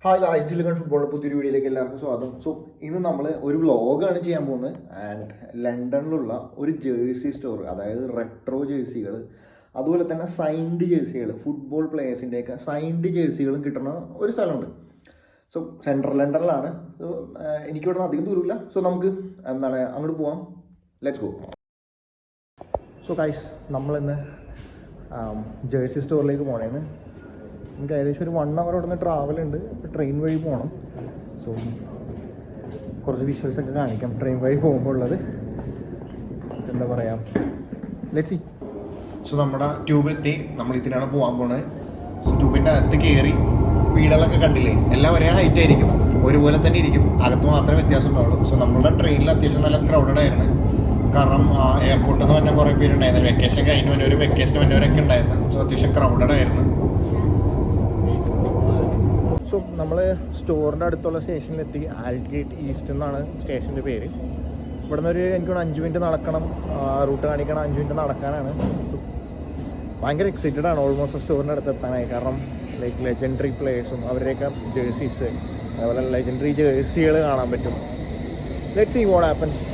Hi guys, ദിലകൻ ഫുട്ബോളിൻ്റെ പുതിയൊരു വീഡിയോയിലേക്ക് എല്ലാവർക്കും സ്വാഗതം. സോ ഇന്ന് നമ്മൾ ഒരു വ്ളോഗാണ് ചെയ്യാൻ പോകുന്നത്. ആൻഡ് ലണ്ടനിലുള്ള ഒരു ജേഴ്സി സ്റ്റോർ, അതായത് റെട്രോ ജേഴ്സികൾ, അതുപോലെ തന്നെ സൈൻഡ് ജേഴ്സികൾ, ഫുട്ബോൾ പ്ലേയേഴ്സിൻ്റെയൊക്കെ സൈൻഡ് ജേഴ്സികളും കിട്ടുന്ന ഒരു സ്ഥലമുണ്ട്. So central ലണ്ടനിലാണ്. സോ എനിക്കിവിടെ നിന്ന് അധികം ദൂരമില്ല. സോ നമുക്ക് അങ്ങോട്ട് പോവാം. Let's go. സോ ഗായ്സ്, നമ്മളിന്ന് ജേഴ്സി സ്റ്റോറിലേക്ക് പോകണേന്ന്. നമുക്ക് ഏകദേശം ഒരു 1 hour അവിടെ നിന്ന് ട്രാവൽ ഉണ്ട്. ട്രെയിൻ വഴി പോകണം. സോ കുറച്ച് വിഷ്വൽസൊക്കെ കാണിക്കാം ട്രെയിൻ വഴി പോകുമ്പോൾ ഉള്ളത്. എന്താ പറയുക, ലെറ്റ്സ് സീ. സോ നമ്മുടെ ട്യൂബ് എത്തി. നമ്മൾ ഇതിനാണ് പോകാൻ പോണത്. സോ ട്യൂബിൻ്റെ അകത്ത് കയറി വീടുകളൊക്കെ കണ്ടില്ലേ, എല്ലാം ഒരേ ഹൈറ്റ് ആയിരിക്കും, ഒരുപോലെ തന്നെ ഇരിക്കും, അകത്ത് മാത്രമേ വ്യത്യാസം ഉണ്ടാവുള്ളൂ. സോ നമ്മളുടെ ട്രെയിനിൽ അത്യാവശ്യം നല്ല ക്രൗഡഡ് ആയിരുന്നു. കാരണം എയർപോർട്ടിൽ നിന്ന് തന്നെ കുറേ പേരുണ്ടായിരുന്നു. വെക്കേഷൻ കഴിഞ്ഞ് വന്നവരും വെക്കേഷൻ വന്നവരൊക്കെ ഉണ്ടായിരുന്നു. സോ അത്യാവശ്യം ക്രൗഡഡ് ആയിരുന്നു. സോ നമ്മൾ സ്റ്റോറിൻ്റെ അടുത്തുള്ള സ്റ്റേഷനിലെത്തി. ആൽഗേറ്റ് ഈസ്റ്റ് എന്നാണ് സ്റ്റേഷൻ്റെ പേര്. ഇവിടെ നിന്ന് എനിക്ക് 5 മിനിറ്റ് നടക്കണം. റൂട്ട് കാണിക്കണം, 5 മിനിറ്റ് നടക്കാനാണ്. സോ ഭയങ്കര എക്സൈറ്റഡ് ആണ് ഓൾമോസ്റ്റ് സ്റ്റോറിൻ്റെ അടുത്ത് എത്താനായി. കാരണം ലൈക്ക് ലെജൻഡറി പ്ലേയേഴ്സും അവരുടെയൊക്കെ ജേഴ്സീസ്, അതുപോലെ ലെജൻഡറി ജേഴ്സികൾ കാണാൻ പറ്റും. Let's see what happens.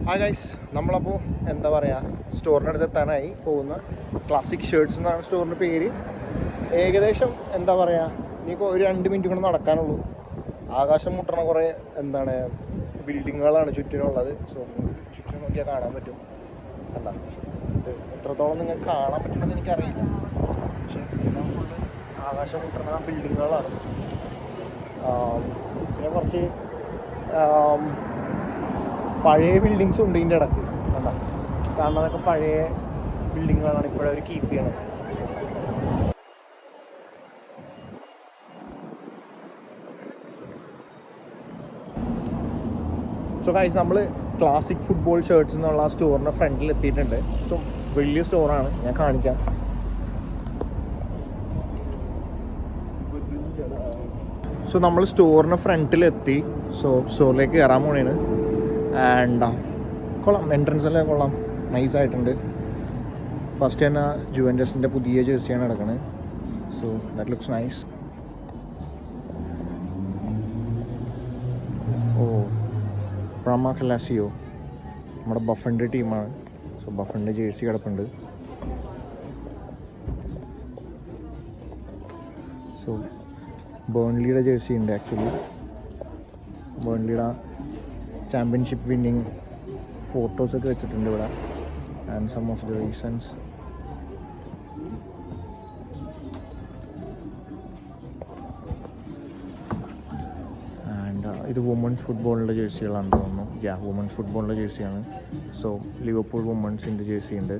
Hi guys, നമ്മളപ്പോൾ എന്താ പറയുക, സ്റ്റോറിൻ്റെ അടുത്ത് എത്താനായി. പോകുന്ന ക്ലാസിക് ഷർട്ട്സ് എന്നാണ് സ്റ്റോറിൻ്റെ പേര്. ഏകദേശം എന്താ പറയുക, ഇനിയിപ്പോൾ ഒരു 2 മിനിറ്റ് കൂടെ നടക്കാനുള്ളൂ. ആകാശം മുട്ടണ കുറേ ബിൽഡിങ്ങുകളാണ് ചുറ്റിനുള്ളത്. സോ ചുറ്റും നോക്കിയാൽ കാണാൻ പറ്റും. കണ്ട, ഇത് എത്രത്തോളം നിങ്ങൾക്ക് കാണാൻ പറ്റുമെന്ന് എനിക്കറിയില്ല. പക്ഷേ എല്ലാം ഫുള്ള് ആകാശം മുട്ടണ ബിൽഡിങ്ങുകളാണ്. പിന്നെ കുറച്ച് പഴയ ബിൽഡിങ്സും ഉണ്ട് ഇതിൻ്റെ ഇടയ്ക്ക്. കണ്ട, കാണുന്നതൊക്കെ പഴയ ബിൽഡിങ്ങുകളാണ് ഇപ്പോഴും അവർ കീപ്പ് ചെയ്യണത്. സോ ഗൈസ്, നമ്മൾ ക്ലാസിക് ഫുട്ബോൾ ഷർട്ട്സ് എന്നുള്ള ആ സ്റ്റോറിൻ്റെ ഫ്രണ്ടിൽ എത്തിയിട്ടുണ്ട്. സോ വലിയ സ്റ്റോറാണ്, ഞാൻ കാണിക്കാം. സോ നമ്മൾ സ്റ്റോറിൻ്റെ ഫ്രണ്ടിലെത്തി. സോ സ്റ്റോറിലേക്ക് കയറാൻ പോണേണ്. ആൻഡ് കൊള്ളാം, എൻട്രൻസ് എല്ലാം കൊള്ളാം, നൈസായിട്ടുണ്ട്. ഫസ്റ്റ് തന്നെ ജുവൻറ്റസിൻ്റെ പുതിയ ജേഴ്സിയാണ് കിടക്കുന്നത്. So that looks nice. Oh, Parma Calcio നമ്മുടെ ബഫൻ്റെ ടീമാണ്. സോ ബഫൻ്റെ ജേഴ്സി കിടപ്പുണ്ട്. സോ ബേൺലിയുടെ ജേഴ്സി ഉണ്ട്. ആക്ച്വലി ബേൺലിയുടെ ചാമ്പ്യൻഷിപ്പ് വിന്നിങ് ഫോട്ടോസൊക്കെ വെച്ചിട്ടുണ്ട് ഇവിടെ. And some of the reasons. And ഇത് വുമൺസ് ഫുട്ബോളിൻ്റെ ജേഴ്സികളാണെന്ന് തോന്നുന്നു. വുമൺസ് ഫുട്ബോളിൻ്റെ ജേഴ്സിയാണ്. സോ ലിവർപൂൾ വുമൺസിൻ്റെ ജേഴ്സി ഉണ്ട്.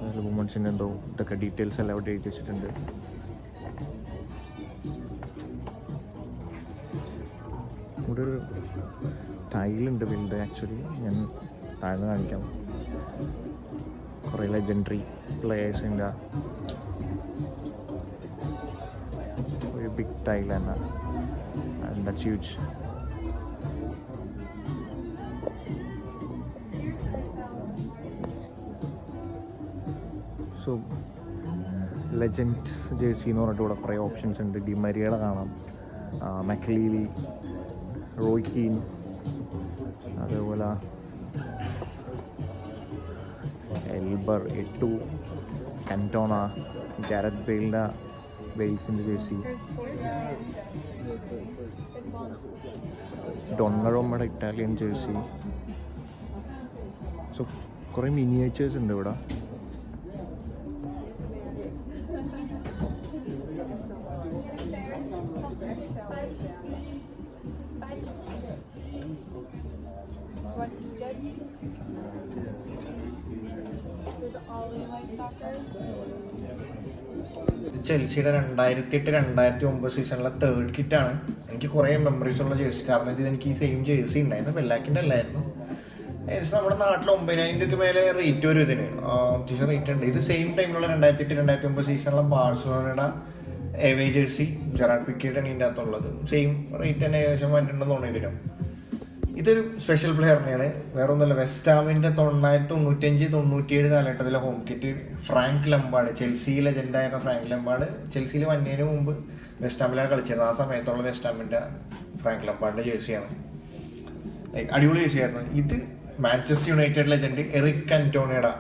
അതിൽ വുമൺസിൻ്റെ എന്തോ ഇതൊക്കെ ഡീറ്റെയിൽസ് എല്ലാം അവിടെ എഴുതി വെച്ചിട്ടുണ്ട്. ഇവിടെ ഒരു ടൈലുണ്ട് വലുത്. ആക്ച്വലി ഞാൻ താഴ്ന്ന് കാണിക്കാം. കുറേ ലെജൻഡറി പ്ലേയേഴ്സിൻ്റെ ഒരു ബിഗ് ടൈൽ തന്നെ. And that's huge. So legends jersey എന്ന് പറഞ്ഞിട്ട് ഇവിടെ കുറേ ഓപ്ഷൻസ് ഉണ്ട്. ഡിമരിയയുടെ കാണാം, മക്ലീലി, റോയ് കീൻ, അതേപോലെ എൽബർ, എട്ടു, കന്റോണ, ഗാരറ്റ് ബെയിലിൻ്റെ വെയിൽസിൻ്റെ ജേഴ്സി, ഡൊണ്ണറോമയുടെ ഇറ്റാലിയൻ ജേഴ്സി. സോ കുറേ മിനിയേച്ചേഴ്സ് ഉണ്ട് ഇവിടെ. ചെൽസിയുടെ 2008-2009 സീസണിലെ 3rd കിറ്റാണ്. എനിക്ക് കുറേ മെമ്മറീസ് ഉള്ള ജേഴ്സി. കാരണം ഇത് എനിക്ക് ഈ സെയിം ജേഴ്സി ഉണ്ടായിരുന്നു, ബെല്ലാക്കിൻ്റെ അല്ലായിരുന്നു. ഏകദേശം നമ്മുടെ നാട്ടിൽ 9,000 രൂപയ്ക്ക് മേലെ റേറ്റ് വരും ഇതിന്. അത്യാവശ്യം റേറ്റ് ഉണ്ട്. ഇത് സെയിം ടൈമിലുള്ള 2008-2009 സീസണിലെ ബാഴ്സലോണയുടെ എവേ ജേഴ്സി ജെറാർഡ് പിക്കേട്ടാണ് ഇതിൻ്റെ അകത്തുള്ളത്. സെയിം റേറ്റ് തന്നെ ഏകദേശം വന്നിട്ടുണ്ടെന്ന് തോന്നുന്നു ഇതിനും. ഇതൊരു സ്പെഷ്യൽ പ്ലെയർ തന്നെയാണ്, വേറെ ഒന്നുമല്ല. വെസ്റ്റ് ഹാമിൻ്റെ 1995-97 കാലഘട്ടത്തിലെ home kit Frank Lampard, Chelsea ലെജൻഡായിരുന്ന ഫ്രാങ്ക് ലംബാർഡ് ചെൽസിയിൽ വന്നതിന് മുമ്പ് വെസ്റ്റ് ഹാമിലാണ് കളിച്ചിരുന്നത്. ആ സമയത്തുള്ള വെസ്റ്റ് ഹാമിൻ്റെ ഫ്രാങ്ക് ലംബാർഡിൻ്റെ ജേഴ്സിയാണ്. ലൈക്ക് അടിപൊളി ജേഴ്സിയായിരുന്നു ഇത്. മാഞ്ചസ്റ്റർ യുണൈറ്റഡ് ലെജൻഡ് എറിക് കന്റോണയുടെ,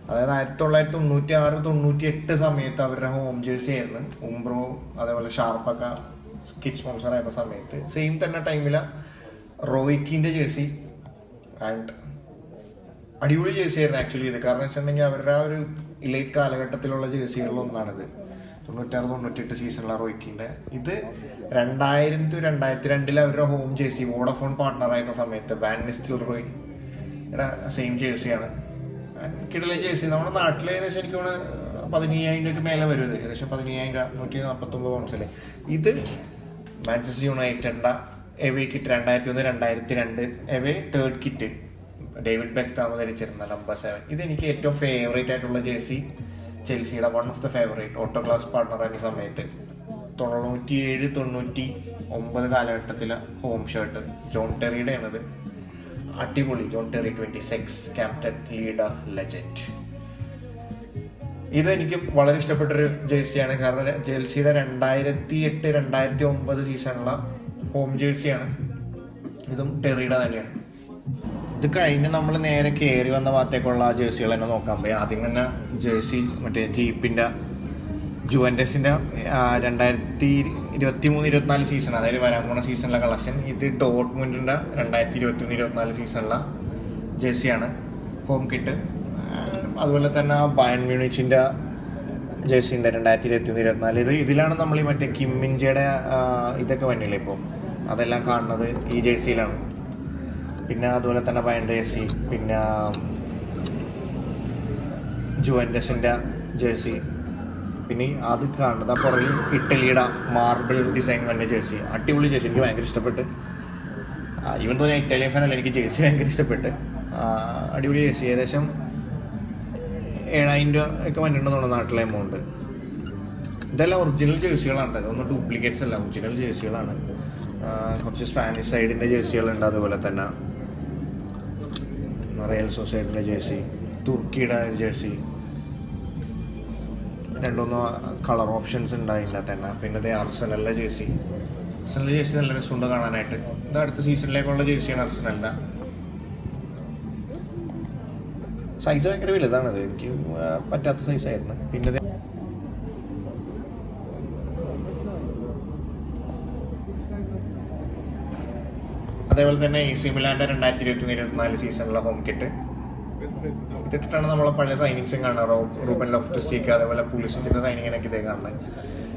അതായത് 1996-98 സമയത്ത് അവരുടെ ഹോം ജേഴ്സി ആയിരുന്നു. ഉംബ്രോ അതേപോലെ ഷാർപ്പൊക്കെ കിറ്റ് സ്പോൺസർ ആയിരുന്ന സമയത്ത് സെയിം തന്നെ ടൈമിലാണ് റോയ്ക്കിൻ്റെ ജേഴ്സി. ആൻഡ് അടിപൊളി ജേഴ്സി ആയിരുന്നു ആക്ച്വലി ഇത്. കാരണം വെച്ചിട്ടുണ്ടെങ്കിൽ അവരുടെ ആ ഒരു ഇലൈറ്റ് കാലഘട്ടത്തിലുള്ള ജേഴ്സികളിലൊന്നാണിത്. 96-98 സീസണിലെ റോയ്ക്കിൻ്റെ ഇത്. 2000-2002 അവരുടെ ഹോം ജേഴ്സി വോഡഫോൺ പാർട്ട്ണറായിരുന്ന സമയത്ത് വാൻ നിസ്റ്റൽറോയ് സെയിം ജേഴ്സിയാണ്. കിടല ജേഴ്സി നമ്മുടെ നാട്ടിൽ ഏകദേശം എനിക്ക് തോന്നുന്നു 15,000 മേലെ വരും. ഇത് ഏകദേശം 15,000, 149 പൗണ്ട്സല്ലേ. ഇത് മാഞ്ചസ്റ്റർ യുണൈറ്റഡിൻ്റെ away kit 2001-2002 away third kit David Beckham ധരിച്ചിരുന്ന നമ്പർ 7. ഇതെനിക്ക് ഏറ്റവും ഫേവറേറ്റ് ആയിട്ടുള്ള ജേഴ്സി ചെൽസിയുടെ one of the favourite Autoglass partner ആയിരുന്ന സമയത്ത് 97-99 കാലഘട്ടത്തിലെ ഹോം ഷർട്ട് ജോൺ ടെറിയുടെ ആണത്. അടിപൊളി. John Terry 26 captain leader legend. ഇതെനിക്ക് വളരെ ഇഷ്ടപ്പെട്ടൊരു ജേഴ്സിയാണ്. കാരണം ചെൽസിയുടെ 2008-2009 സീസണിലെ ഹോം ജേഴ്സിയാണ്. ഇതും ടെറിയുടെ തന്നെയാണ്. ഇത് കഴിഞ്ഞ് നമ്മൾ നേരെ കയറി വന്ന ഭാഗത്തേക്കുള്ള ആ ജേഴ്സികൾ തന്നെ നോക്കാൻ പോയി. ആദ്യം തന്നെ ജേഴ്സി മറ്റേ ജീപ്പിൻ്റെ ജുവൻറ്റസിൻ്റെ 2023-24 സീസൺ, അതായത് വരാൻ പോണ സീസണിലെ കളക്ഷൻ. ഇത് ഡോട്ട്മുണ്ടിൻ്റെ 2023-24 സീസണിലെ ജേഴ്സിയാണ് ഹോം കിറ്റ്. അതുപോലെ തന്നെ ബയൺ മ്യൂണിച്ചിൻ്റെ ജേഴ്സിൻ്റെ 2023-24 ഇതിലാണ് നമ്മൾ ഈ മറ്റേ കിമ്മിൻജയുടെ ഇതൊക്കെ വന്നില്ലേ ഇപ്പോൾ, അതെല്ലാം കാണുന്നത് ഈ ജേഴ്സിയിലാണ്. പിന്നെ അതുപോലെ തന്നെ ബയൺ ജേഴ്സി, പിന്നെ ജുവൻറ്റസിൻ്റെ ജേഴ്സി, പിന്നെ അത് കാണുന്നത് ആ പുറകിൽ ഇറ്റലിയുടെ മാർബിൾ ഡിസൈൻ വന്ന ജേഴ്സി. അടിപൊളി ജേഴ്സി, എനിക്ക് ഭയങ്കര ഇഷ്ടപ്പെട്ട്. ഈവൻ തോന്നിയ ഇറ്റാലിയൻ ഫാനല്ല, എനിക്ക് ജേഴ്സി ഭയങ്കര ഇഷ്ടപ്പെട്ട്. അടിപൊളി ജേഴ്സി. ഏകദേശം 7,000 രൂപ ഒക്കെ വന്നിട്ടുണ്ടെന്ന് തോന്നുന്നു നാട്ടിലെ എമൗണ്ട്. ഇതെല്ലാം ഒറിജിനൽ ജേഴ്സികളാണ്, ഇതൊന്നും ഡ്യൂപ്ലിക്കേറ്റ്സ് അല്ല, ഒറിജിനൽ ജേഴ്സികളാണ്. കുറച്ച് സ്പാനിഷ് സൈഡിൻ്റെ ജേഴ്സികളുണ്ട്. അതുപോലെ തന്നെ റയൽ സൊസൈറ്റിൻ്റെ ജേഴ്സി, തുർക്കിയുടെ ജേഴ്സി, 2-3 കളർ ഓപ്ഷൻസ് ഉണ്ടായില്ല തന്നെ. പിന്നെ ഇത് അർസനലിൻ്റെ ജേഴ്സി. അർസനലിൻ്റെ ജേഴ്സി നല്ല രസമുണ്ട് കാണാനായിട്ട്. ഇത് അടുത്ത സീസണിലേക്കുള്ള ജേഴ്സിയാണ് അർസനലിൻ്റെ. സൈസ് ഭയങ്കര വലുതാണത്, എനിക്ക് പറ്റാത്ത സൈസായിരുന്നു. പിന്നെ അതേപോലെ തന്നെ AC മിലാൻ്റെ 2023-24 സീസണിലെ ഹോം കിറ്റ്. ഇതിട്ടിട്ടാണ് നമ്മളെ പഴയ സൈനിങ്സും കാണുന്നത്. റൂബൻ ലോഫ്റ്റസ്-ചീക്ക് അതേപോലെ പുലിസിച്ചിൻ്റെ സൈനിങ്ങിനൊക്കെ ഇതേ കാണുന്നത്.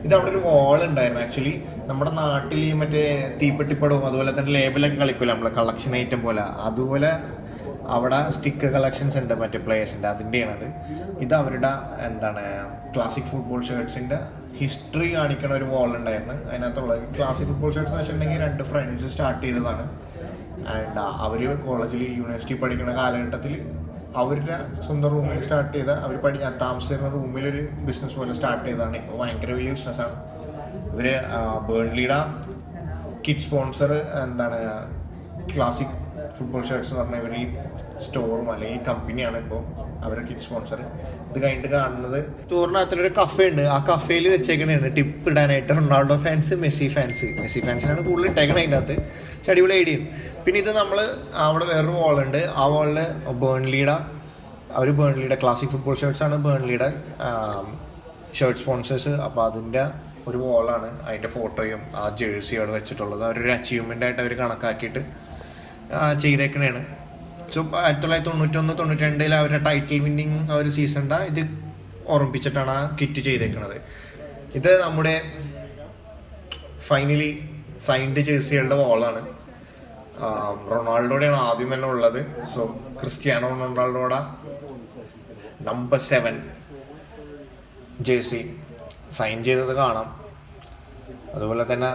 ഇത് അവിടെ ഒരു വാൾ ഉണ്ടായിരുന്നു ആക്ച്വലി. നമ്മുടെ നാട്ടിൽ ഈ മറ്റേ തീപ്പെട്ടിപ്പടവും അതുപോലെ തന്നെ ലേബലൊക്കെ കളിക്കില്ല നമ്മളെ കളക്ഷൻ ഐറ്റം പോലെ, അതുപോലെ അവിടെ സ്റ്റിക്കർ കളക്ഷൻസ് ഉണ്ട് മറ്റേ പ്ലേയേഴ്സിൻ്റെ, അതിൻ്റെയാണത്. ഇത് അവരുടെ ക്ലാസിക് ഫുട്ബോൾ ഷർട്ട്സിൻ്റെ ഹിസ്റ്ററി കാണിക്കണ ഒരു വാൾ ഉണ്ടായിരുന്നു. അതിനകത്തുള്ള ക്ലാസിക് ഫുട്ബോൾ ഷർട്ട്സ് എന്ന് വെച്ചിട്ടുണ്ടെങ്കിൽ 2 ഫ്രണ്ട്സ് സ്റ്റാർട്ട് ചെയ്തതാണ്. ആൻഡ് അവർ കോളേജിൽ യൂണിവേഴ്സിറ്റി പഠിക്കുന്ന കാലഘട്ടത്തിൽ അവരുടെ സ്വന്തം റൂമിൽ സ്റ്റാർട്ട് ചെയ്ത, അവർ താമസിച്ചിരുന്ന റൂമിലൊരു ബിസിനസ് പോലെ സ്റ്റാർട്ട് ചെയ്തതാണ്. ഇപ്പോൾ ഭയങ്കര വലിയ ബിസിനസ്സാണ്. ഇവർ ബേൺലിയുടെ kid sponsor classic football shirts എന്ന് പറഞ്ഞാൽ ഇവർ ഈ സ്റ്റോറും അല്ലെങ്കിൽ ഈ കമ്പനിയാണ് ഇപ്പോൾ അവരുടെ കിഡ് സ്പോൺസർ. ഇത് കഴിഞ്ഞിട്ട് കാണുന്നത് സ്റ്റോറിനകത്തൊരു കഫേ ഉണ്ട്. ആ കഫേയിൽ വെച്ചേക്കണേണ് ടിപ്പ് ഇടാനായിട്ട് റൊണാൾഡോ ഫാൻസ്, മെസ്സി ഫാൻസിനാണ് കൂടുതൽ ഇട്ടേക്കണത് അതിൻ്റെ അകത്ത്. പക്ഷെ അടിപൊളി ഐഡിയ. പിന്നെ ഇത് നമ്മൾ അവിടെ വേറൊരു വാളുണ്ട്. ആ വാളിൽ ബേൺലിയുടെ ക്ലാസിക് ഫുട്ബോൾ ഷർട്ട്സാണ് ബേൺലിയുടെ ഷർട്ട് സ്പോൺസേഴ്സ്. അപ്പോൾ അതിൻ്റെ ഒരു വാളാണ്, അതിൻ്റെ ഫോട്ടോയും ആ ജേഴ്സിയും അവിടെ വെച്ചിട്ടുള്ളത്. അവരൊരു അച്ചീവ്മെൻ്റ് ആയിട്ട് അവർ കണക്കാക്കിയിട്ട് ചെയ്തേക്കണേണ്. സോ 1991-92 അവരുടെ ടൈറ്റിൽ വിന്നിങ് ആ ഒരു സീസണിൻ്റെ ഇത് ഓർമ്മിപ്പിച്ചിട്ടാണ് ആ കിറ്റ് ചെയ്തേക്കുന്നത്. ഇത് നമ്മുടെ ഫൈനലി സൈൻഡ് ജേഴ്സികളുടെ വാളാണ്. റൊണാൾഡോടെയാണ് ആദ്യം തന്നെ ഉള്ളത്. സോ ക്രിസ്ത്യാനോ റൊണാൾഡോയുടെ നമ്പർ 7 ജേഴ്സി സൈൻ ചെയ്തത് കാണാം. അതുപോലെ തന്നെ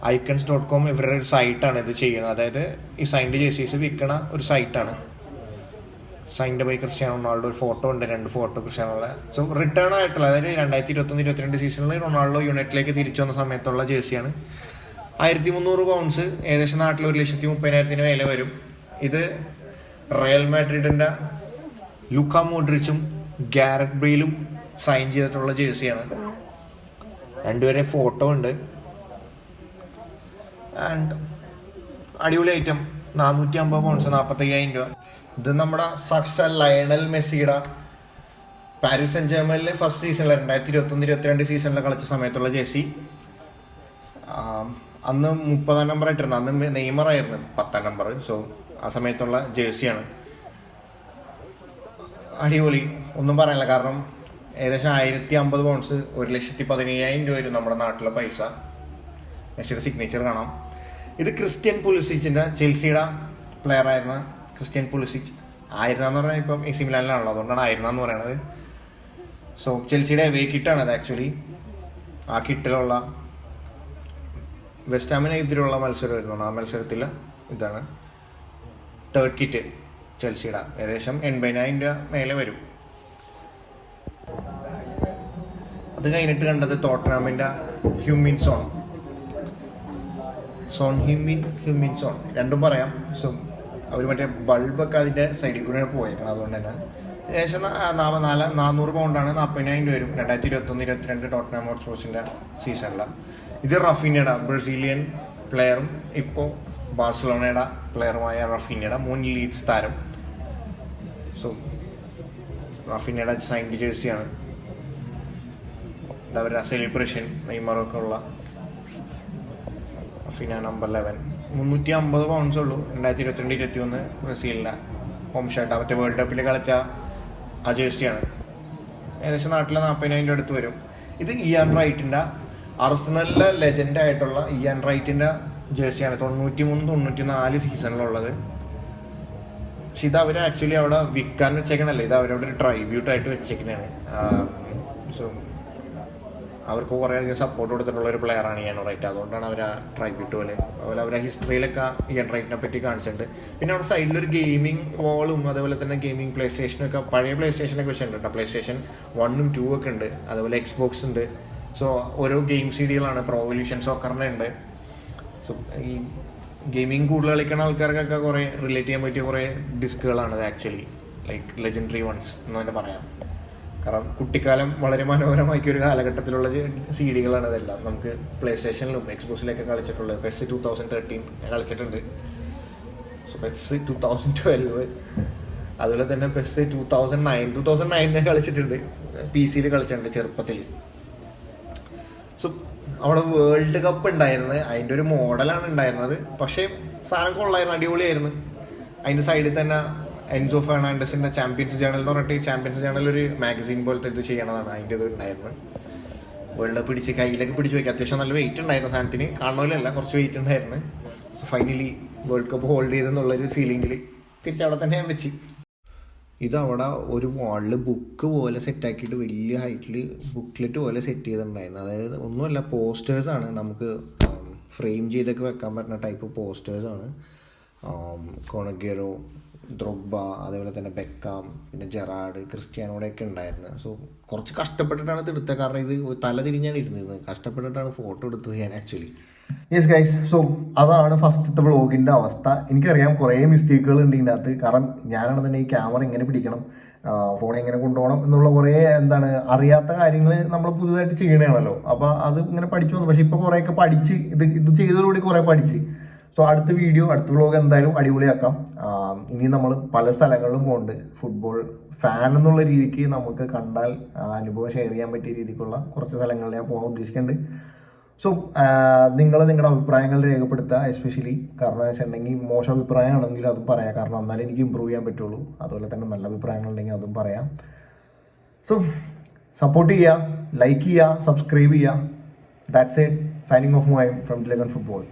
icons.com ഇവരുടെ ഒരു സൈറ്റാണ് ഇത് ചെയ്യുന്നത്. അതായത് ഈ സൈൻഡ് ജേഴ്സീസ് വിൽക്കണ ഒരു സൈറ്റാണ്. Signed by Cristiano Ronaldo. ഒരു ഫോട്ടോ ഉണ്ട്, 2 ഫോട്ടോ ക്രിസ്ത്യാനോയുടെ. സോ റിട്ടേൺ ആയിട്ടുള്ള, അതായത് 2021-22 സീസണിൽ റൊണാൾഡോ യുണൈറ്റിലേക്ക് തിരിച്ചു വന്ന സമയത്തുള്ള ജേഴ്സിയാണ്. 1300 പൗണ്ട്സ്, ഏകദേശം നാട്ടിൽ 1,30,000 വില വരും. ഇത് റയൽ മാഡ്രിഡിൻ്റെ ലുക്ക മോഡ്രിച്ചും ഗാരറ്റ് ബെയിലും സൈൻ ചെയ്തിട്ടുള്ള ജേഴ്സിയാണ്. രണ്ടുപേരെ ഫോട്ടോ ഉണ്ട്. ആൻഡ് അടിപൊളി ഐറ്റം. 450 പൗണ്ട്സ്, 45,000 രൂപ. ഇത് നമ്മുടെ സാക്ഷാൽ ലയണൽ മെസ്സിയുടെ പാരീസ് സെന്റ് ജർമ്മനിലെ ഫസ്റ്റ് സീസണിൽ 2021-22 സീസണിൽ കളിച്ച സമയത്തുള്ള ജേഴ്സി. അന്ന് 30 നമ്പർ ആയിട്ടിരുന്നു, അന്ന് നെയ്മർ ആയിരുന്നു 10 നമ്പർ. സോ ആ സമയത്തുള്ള ജേഴ്സിയാണ്. അടിപൊളി, ഒന്നും പറയാനില്ല. കാരണം ഏകദേശം 1,050 പൗണ്ട്സ്, 1,15,000 രൂപ വരും നമ്മുടെ നാട്ടിലെ പൈസ. മെസ്സിയുടെ സിഗ്നേച്ചർ കാണാം. ഇത് ക്രിസ്ത്യൻ പുലിസിച്ചിൻ്റെ, ചെൽസിയുടെ പ്ലെയർ ആയിരുന്ന ക്രിസ്ത്യൻ പുലിസിച്ച്. ആയിരുന്നെന്ന് പറഞ്ഞാൽ ഇപ്പം AC മിലാനിലാണല്ലോ, അതുകൊണ്ടാണ് ആയിരുന്നെന്ന് പറയണത്. സോ ചെൽസിയുടെ അവേ കിറ്റാണ് അത് ആക്ച്വലി. ആ കിറ്റിലുള്ള വെസ്റ്റ് ഹാമിനെതിരെയുള്ള മത്സരമായിരുന്നു. ആ മത്സരത്തിൽ ഇതാണ് തേർഡ് കിറ്റ് ചെൽസിയുടെ. ഏകദേശം 80,000 രൂപ മേലെ വരും. അത് കഴിഞ്ഞിട്ട് കണ്ടത് ടോട്ടൻഹാമിൻ്റെ ഹ്യൂമിൻ ഹ്യൂമിൻ സോൺ രണ്ടും പറയാം. സോ അവർ മറ്റേ ബൾബൊക്കെ അതിൻ്റെ സൈഡിൽ കൂടെയാണ് പോയേക്കണം. അതുകൊണ്ട് തന്നെ ഏകദേശം 400 പൗണ്ടാണ്, 40,000 രൂപ വരും 2021-22 ടോട്ടൻഹാം ഹോട്ട്സ്പേഴ്സിൻ്റെ സീസണിൽ. ഇത് റഫീനയുടെ, ബ്രസീലിയൻ പ്ലെയറും ഇപ്പോൾ ബാഴ്സലോണയുടെ പ്ലെയറുമായ റഫീനയുടെ മുൻ ലീഡ്സ് താരം. സോ റഫീനയുടെ സൈൻഡ് ജേഴ്സിയാണ്. അവരുടെ സെലിബ്രേഷൻ നെയ്മറൊക്കെ ഉള്ള റഫീന നമ്പർ 11. 350 പൗണ്ട്സ് ഉള്ളൂ. 2022-21 ബ്രസീലിൻ്റെ ഹോം ഷർട്ട്, മറ്റേ വേൾഡ് കപ്പിൽ കളിച്ച ആ ജേഴ്സിയാണ്. ഏകദേശം നാട്ടിലെ 40,000 രൂപ അടുത്ത് വരും. ഇത് ഇയാൻ റൈറ്റിൻ്റെ, അർസണലിലെ ലെജൻഡ് ആയിട്ടുള്ള ഇയാൻ റൈറ്റിൻ്റെ ജേഴ്സിയാണ്. 93-94 സീസണിലുള്ളത്. പക്ഷെ ഇത് അവർ ആക്ച്വലി അവിടെ വിൽക്കാൻ വെച്ചേക്കണല്ലേ, ഇത് അവരവിടെ ഒരു ട്രൈബ്യൂട്ടായിട്ട് വെച്ചേക്കണാണ്. സോ അവർക്ക് കുറേയധികം സപ്പോർട്ട് കൊടുത്തിട്ടുള്ള ഒരു പ്ലെയറാണ് ഇയാൻ റൈറ്റ്. അതുകൊണ്ടാണ് അവർ ആ ട്രൈബ്യൂട്ട് പോലെ. അതുപോലെ അവരുടെ ഹിസ്റ്ററിയിലൊക്കെ ഇയാൻ റൈറ്റിനെ പറ്റി കാണിച്ചിട്ടുണ്ട്. പിന്നെ അവിടെ സൈഡിലൊരു ഗെയിമിംഗ് വാളും അതേപോലെ തന്നെ ഗെയിമിംഗ് പ്ലേ സ്റ്റേഷനൊക്കെ, പഴയ പ്ലേ സ്റ്റേഷനൊക്കെ വെച്ചിട്ടുണ്ട് കേട്ടോ. പ്ലേ സ്റ്റേഷൻ 1ഉം 2 ഒക്കെ ഉണ്ട്. അതുപോലെ Xbox ഉണ്ട്. സോ ഓരോ ഗെയിം സീഡികളാണ്. പ്രോ എവല്യൂഷൻ സോക്കറിൻ്റെ ഉണ്ട്. സോ ഈ ഗെയിമിംഗ് കൂടുതൽ കളിക്കുന്ന ആൾക്കാർക്കൊക്കെ കുറേ റിലേറ്റ് ചെയ്യാൻ പറ്റിയ കുറേ ഡിസ്കുകളാണ് ഇത് ആക്ച്വലി. ലൈക്ക് ലെജൻഡറി വൺസ് എന്ന് തന്നെ പറയാം. കാരണം കുട്ടിക്കാലം വളരെ മനോഹരമാക്കിയ ഒരു കാലഘട്ടത്തിലുള്ള CD കളാണ് ഇതെല്ലാം. നമുക്ക് പ്ലേ സ്റ്റേഷനിലും Xboxിലൊക്കെ കളിച്ചിട്ടുള്ളത്. PES 2013 കളിച്ചിട്ടുണ്ട്. സോ PES 2012, അതുപോലെ തന്നെ PES 2009 കളിച്ചിട്ടുണ്ട്. PC കളിച്ചിട്ടുണ്ട് ചെറുപ്പത്തിൽ. സോ അവിടെ വേൾഡ് കപ്പ് ഉണ്ടായിരുന്നു, അതിൻ്റെ ഒരു മോഡലാണ് ഉണ്ടായിരുന്നത്. പക്ഷേ സാധനം കൊള്ളായിരുന്നു, അടിപൊളിയായിരുന്നു. അതിൻ്റെ സൈഡിൽ തന്നെ എൻസോ ഫെർണാണ്ടസിൻ്റെ ചാമ്പ്യൻസ് ജേണൽ എന്ന് പറഞ്ഞിട്ട്, ചാമ്പ്യൻസ് ജേണൽ ഒരു മാഗസീൻ പോലത്തെ ഇത് ചെയ്യണതാണ്. അതിൻ്റെ ഇത് ഉണ്ടായിരുന്നു. വേൾഡ് കപ്പ് പിടിച്ച് കയ്യിലൊക്കെ പിടിച്ച് വയ്ക്കുക. അത്യാവശ്യം നല്ല വെയിറ്റ് ഉണ്ടായിരുന്നു സാധനത്തിന്. കാണുന്നതിലല്ല, കുറച്ച് വെയിറ്റ് ഉണ്ടായിരുന്നു. ഫൈനലി വേൾഡ് കപ്പ് ഹോൾഡ് ചെയ്തെന്നുള്ളൊരു ഫീലിങ്ങിൽ തിരിച്ചവിടെ തന്നെ ഞാൻ വെച്ച്. ഇതവിടെ ഒരു വാളിൽ ബുക്ക് പോലെ സെറ്റാക്കിയിട്ട് വലിയ ഹൈറ്റിൽ ബുക്ക്ലെറ്റ് പോലെ സെറ്റ് ചെയ്തിട്ടുണ്ടായിരുന്നു. അതായത് ഒന്നുമല്ല, പോസ്റ്റേഴ്സാണ്. നമുക്ക് ഫ്രെയിം ചെയ്തൊക്കെ വെക്കാൻ പറ്റുന്ന ടൈപ്പ് പോസ്റ്റേഴ്സാണ്. കൊണഗേറോ, ദ്രൊഗ്ബ, അതേപോലെ തന്നെ ബെക്കാം, പിന്നെ ജെറാഡ്, ക്രിസ്ത്യാനോടെയൊക്കെ ഉണ്ടായിരുന്നു. സോ കുറച്ച് കഷ്ടപ്പെട്ടിട്ടാണ് ഇത് എടുത്തത്. കാരണം ഇത് തല തിരിഞ്ഞാണ് ഇരുന്നിരുന്നത്. കഷ്ടപ്പെട്ടിട്ടാണ് ഫോട്ടോ എടുത്തത് ഞാൻ ആക്ച്വലി. യെസ് ഗൈസ്, സോ അതാണ് ഫസ്റ്റത്തെ വ്ളോഗിൻ്റെ അവസ്ഥ. എനിക്കറിയാം കുറേ മിസ്റ്റേക്കുകൾ ഉണ്ട് ഇതിനകത്ത്. കാരണം ഞാനാണെന്നുണ്ടെങ്കിൽ ഈ ക്യാമറ എങ്ങനെ പിടിക്കണം, ഫോൺ എങ്ങനെ കൊണ്ടുപോകണം എന്നുള്ള കുറേ അറിയാത്ത കാര്യങ്ങൾ നമ്മൾ പുതുതായിട്ട് ചെയ്യണതാണല്ലോ. അപ്പോൾ അത് ഇങ്ങനെ പഠിച്ചു വന്നു. പക്ഷേ ഇപ്പോൾ കുറേയൊക്കെ പഠിച്ച് ഇത് ചെയ്തതോടുകൂടി കുറേ പഠിച്ച്. സോ അടുത്ത വ്ളോഗ് എന്തായാലും അടിപൊളിയാക്കാം. ഇനി നമ്മൾ പല സ്ഥലങ്ങളിലും പോകുന്നുണ്ട്. ഫുട്ബോൾ ഫാൻ എന്നുള്ള രീതിക്ക് നമുക്ക് കണ്ടാൽ അനുഭവം ഷെയർ ചെയ്യാൻ പറ്റിയ രീതിക്കുള്ള കുറച്ച് സ്ഥലങ്ങളിൽ ഞാൻ പോകാൻ ഉദ്ദേശിക്കുന്നുണ്ട്. സോ നിങ്ങൾ നിങ്ങളുടെ അഭിപ്രായങ്ങൾ രേഖപ്പെടുത്തുക. എസ്പെഷ്യലി കാരണം എന്ന് വെച്ചിട്ടുണ്ടെങ്കിൽ മോശം അഭിപ്രായമാണെങ്കിൽ അതും പറയാം. കാരണം എന്നാലും എനിക്ക് ഇമ്പ്രൂവ് ചെയ്യാൻ പറ്റുള്ളൂ. അതുപോലെ തന്നെ നല്ല അഭിപ്രായങ്ങളുണ്ടെങ്കിൽ അതും പറയാം. സോ സപ്പോർട്ട് ചെയ്യുക, ലൈക്ക് ചെയ്യുക, സബ്സ്ക്രൈബ് ചെയ്യുക. That's it. Signing off my from Dilakan football.